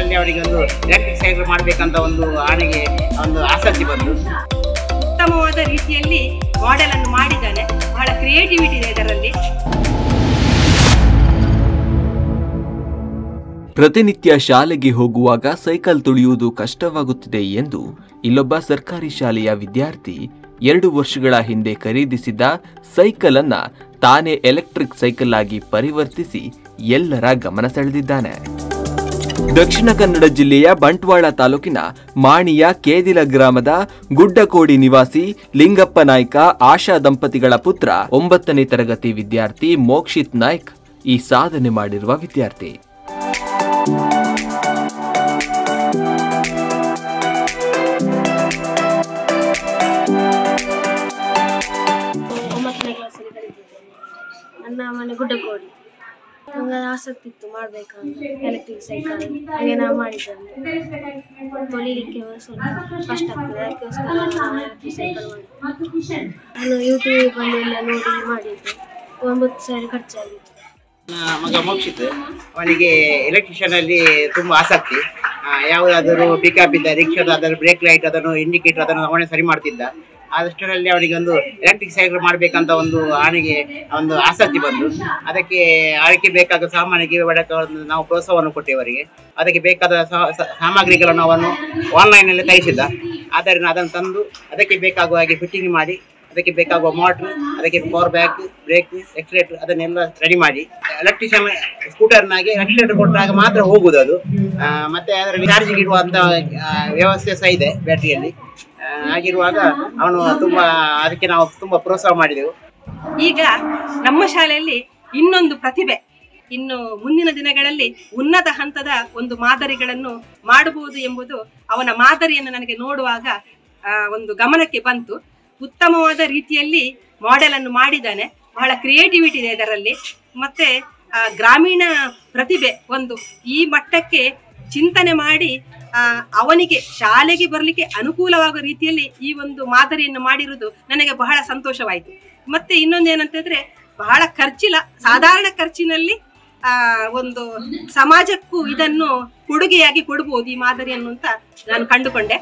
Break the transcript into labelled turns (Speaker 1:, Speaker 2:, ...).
Speaker 1: ಅಷ್ಟರಲ್ಲಿ ಅವರಿಗೆ ಒಂದು ಎಲೆಕ್ಟ್ರಿಕ್ ಸೈಕಲ್ ಮಾಡಬೇಕಂತ ಒಂದು ಆನೆಗೆ ಒಂದು ಆಸಕ್ತಿ ಬಂತು.
Speaker 2: ಉತ್ತಮವಾದ ರೀತಿಯಲ್ಲಿ ಮಾಡೆಲ್ ಅನ್ನು ಮಾಡಿದ್ದಾನೆ. ಬಹಳ ಕ್ರಿಯೇಟಿವಿಟಿ ಇದೆ ಇದರಲ್ಲಿ.
Speaker 3: ಪ್ರತಿನಿತ್ಯ ಶಾಲೆಗೆ ಹೋಗುವಾಗ ಸೈಕಲ್ ತುಳಿಯುವುದು ಕಷ್ಟವಾಗುತ್ತಿದೆ ಎಂದು ಇಲ್ಲೊಬ್ಬ ಸರ್ಕಾರಿ ಶಾಲೆಯ ವಿದ್ಯಾರ್ಥಿ 2 ವರ್ಷಗಳ ಹಿಂದೆ ಖರೀದಿಸಿದ್ದ ಸೈಕಲ್ ಅನ್ನ ತಾನೇ ಎಲೆಕ್ಟ್ರಿಕ್ ಸೈಕಲ್ ಆಗಿ ಪರಿವರ್ತಿಸಿ ಎಲ್ಲರ ಗಮನ ಸೆಳೆದಿದ್ದಾನೆ. ದಕ್ಷಿಣ ಕನ್ನಡ ಜಿಲ್ಲೆಯ ಬಂಟ್ವಾಳ ತಾಲೂಕಿನ ಮಾಣಿಯ ಕೇದಿಲ ಗ್ರಾಮದ ಗುಡ್ಡಕೋಡಿ ನಿವಾಸಿ ಲಿಂಗಪ್ಪ ನಾಯ್ಕ ಆಶಾ ದಂಪತಿಗಳ ಪುತ್ರ 9ನೇ ತರಗತಿ ವಿದ್ಯಾರ್ಥಿ ಮೋಕ್ಷಿತ್ ನಾಯ್ಕ್ ಈ ಸಾಧನೆ ಮಾಡಿರುವ ವಿದ್ಯಾರ್ಥಿ.
Speaker 4: ನನ್ನ ಮನೆ ಗುಡ್ಡಕೋಡಿ. ನಂಗೆ ಆಸಕ್ತಿ ಇತ್ತು ಮಾಡಬೇಕಂತ ಎಲೆಕ್ಟ್ರಿಕ್ ಸೈಕಲ್. ಹಾಗೆ ನಾವು ಮಾಡಿದ್ದೇವೆ. ತೊಳಿಲಿಕ್ಕೆ ಸ್ವಲ್ಪ ಕಷ್ಟ ಆಗ್ತದೆ, ಅದಕ್ಕೋಸ್ಕರ ಎಲೆಕ್ಟ್ರಿಕ್ ಸೈಕಲ್ ಮಾಡಿ ನಾನು ಯೂಟ್ಯೂಬಲ್ಲಿ ಎಲ್ಲ ನೋಡಿ ಮಾಡಿದ್ದೆ. 9,000 ಖರ್ಚಾಗಿತ್ತು.
Speaker 1: ಮಗ ಮೋಕ್ಷಿತ್, ಅವನಿಗೆ ಎಲೆಕ್ಟ್ರಿಷಿಯನ್ ಅಲ್ಲಿ ತುಂಬಾ ಆಸಕ್ತಿ. ಯಾವುದಾದರೂ ಪಿಕಪ್ ಇದ್ದ ರಿಕ್ಷಾದಾದರೂ ಬ್ರೇಕ್ ಲೈಟ್ ಅದನ್ನು ಇಂಡಿಕೇಟರ್ ಅದನ್ನು ಅವನೇ ಸರಿ ಮಾಡ್ತಿದ್ದ. ಅದಷ್ಟರಲ್ಲಿ ಅವನಿಗೆ ಒಂದು ಎಲೆಕ್ಟ್ರಿಕ್ ಸೈಕಲ್ ಮಾಡಬೇಕಂತ ಒಂದು ಆನೆಗೆ ಒಂದು ಆಸಕ್ತಿ ಬಂದು ಅದಕ್ಕೆ ಬೇಕಾದ ಸಾಮಾನಿಗೆ ನಾವು ಪ್ರೋತ್ಸಾಹವನ್ನು ಕೊಟ್ಟೆವರಿಗೆ. ಅದಕ್ಕೆ ಬೇಕಾದ ಸಾಮಗ್ರಿಗಳನ್ನು ಅವನು ಆನ್ಲೈನಲ್ಲಿ ತರಿಸಿದ್ದ. ಆದ್ದರಿಂದ ಅದನ್ನು ತಂದು ಅದಕ್ಕೆ ಬೇಕಾಗುವ ಹಾಗೆ ಫಿಟ್ಟಿಂಗ್ ಮಾಡಿ, ಅದಕ್ಕೆ ಬೇಕಾಗುವ ಮೋಟ್ರ್, ಅದಕ್ಕೆ ಪವರ್ ಬ್ಯಾಕ್, ಬ್ರೇಕ್, ಎಕ್ಸಲೇಟರ್ ಅದನ್ನೆಲ್ಲ ರೆಡಿ ಮಾಡಿ ಎಲೆಕ್ಟ್ರಿಷಿಯನ್ ಸ್ಕೂಟರ್ನಾಗೆ ಎಕ್ಸಲೇಟರ್ ಕೊಟ್ಟಾಗ ಮಾತ್ರ ಹೋಗುವುದು ಅದು. ಮತ್ತೆ ಅದರಲ್ಲಿ ಚಾರ್ಜಿಗೆ ಇಡುವಂಥ ವ್ಯವಸ್ಥೆ ಸಹ ಇದೆ ಬ್ಯಾಟ್ರಿಯಲ್ಲಿ. ಆಗಿರುವಾಗ ಅವನು ಅದಕ್ಕೆ ನಾವು ತುಂಬಾ ಪ್ರೋತ್ಸಾಹ ಮಾಡಿದೆವು.
Speaker 2: ಈಗ ನಮ್ಮ ಶಾಲೆಯಲ್ಲಿ ಇನ್ನೊಂದು ಪ್ರತಿಭೆ ಇನ್ನು ಮುಂದಿನ ದಿನಗಳಲ್ಲಿ ಉನ್ನತ ಹಂತದ ಒಂದು ಮಾದರಿಗಳನ್ನು ಮಾಡಬಹುದು ಎಂಬುದು ಅವನ ಮಾದರಿಯನ್ನು ನನಗೆ ನೋಡುವಾಗ ಒಂದು ಗಮನಕ್ಕೆ ಬಂತು. ಉತ್ತಮವಾದ ರೀತಿಯಲ್ಲಿ ಮಾಡೆಲ್ ಅನ್ನು ಮಾಡಿದ್ದಾನೆ. ಬಹಳ ಕ್ರಿಯೇಟಿವಿಟಿ ಇದೆ ಇದರಲ್ಲಿ. ಮತ್ತೆ ಗ್ರಾಮೀಣ ಪ್ರತಿಭೆ ಒಂದು ಈ ಮಟ್ಟಕ್ಕೆ ಚಿಂತನೆ ಮಾಡಿ ಅವನಿಗೆ ಶಾಲೆಗೆ ಬರಲಿಕ್ಕೆ ಅನುಕೂಲವಾಗುವ ರೀತಿಯಲ್ಲಿ ಈ ಒಂದು ಮಾದರಿಯನ್ನು ಮಾಡಿರುವುದು ನನಗೆ ಬಹಳ ಸಂತೋಷವಾಯಿತು. ಮತ್ತೆ ಇನ್ನೊಂದು ಏನಂತಂದ್ರೆ, ಬಹಳ ಖರ್ಚಿಲ್ಲ, ಸಾಧಾರಣ ಖರ್ಚಿನಲ್ಲಿ ಒಂದು ಸಮಾಜಕ್ಕೂ ಇದನ್ನು ಕೊಡುಗೆಯಾಗಿ ಕೊಡಬಹುದು ಈ ಮಾದರಿಯನ್ನು ಅಂತ ನಾನು ಕಂಡುಕೊಂಡೆ.